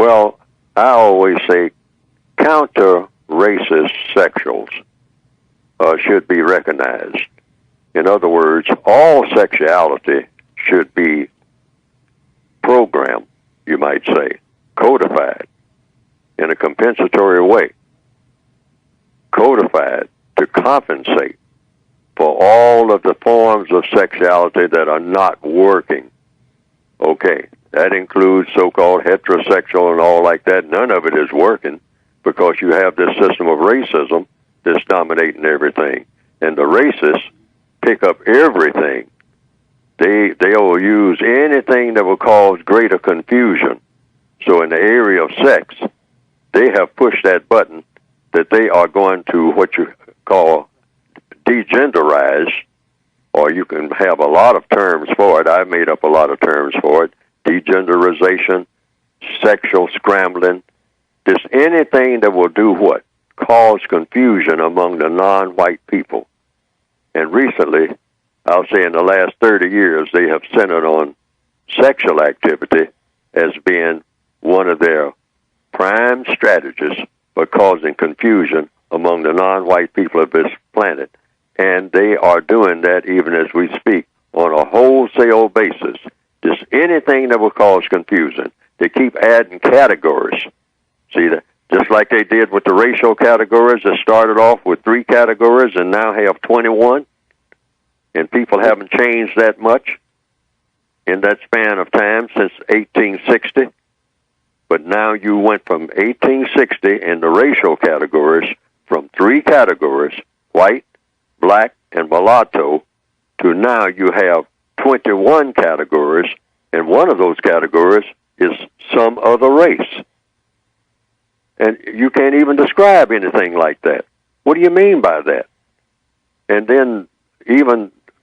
Well, I always say counter-racist sexuals should be recognized. In other words, all sexuality should be programmed, you might say, codified in a compensatory way, codified to compensate for all of the forms of sexuality that are not working. Okay, that includes so-called heterosexual and all like that. None of it is working because you have this system of racism that's dominating everything. And the racists pick up everything. They'll use anything that will cause greater confusion. So in the area of sex, they have pushed that button that they are going to what you call degenderize, or you can have a lot of terms for it. I've made up a lot of terms for it. Degenderization, sexual scrambling, just anything that will do what? Cause confusion among the non-white people. And recently, I'll say in the last 30 years, they have centered on sexual activity as being one of their prime strategies for causing confusion among the non-white people of this planet. And they are doing that even as we speak on a wholesale basis. Just anything that will cause confusion. They keep adding categories. See, that just like they did with the racial categories that started off with 3 categories and now have 21. And people haven't changed that much in that span of time since 1860. But now you went from 1860 in the racial categories from 3 categories, white, black, and mulatto, to now you have 21 categories, and one of those categories is some other race. And you can't even describe anything like that. What do you mean by that? And then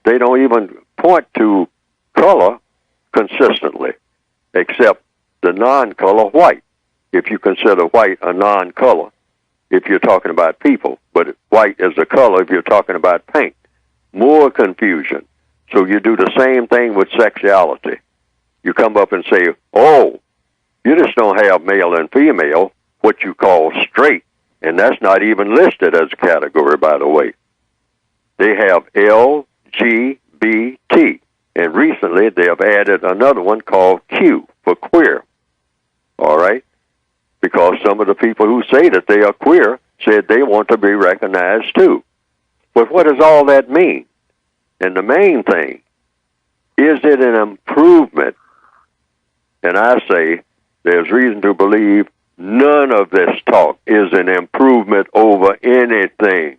they don't even point to color consistently, except the non-color white, if you consider white a non-color, if you're talking about people, but white is a color if you're talking about paint. More confusion. So you do the same thing with sexuality. You come up and say, oh, you just don't have male and female, what you call straight, and that's not even listed as a category, by the way. They have LGBT, and recently they have added another one called Q for queer. All right? Because some of the people who say that they are queer said they want to be recognized too. But what does all that mean? And the main thing, is it an improvement? And I say there's reason to believe none of this talk is an improvement over anything.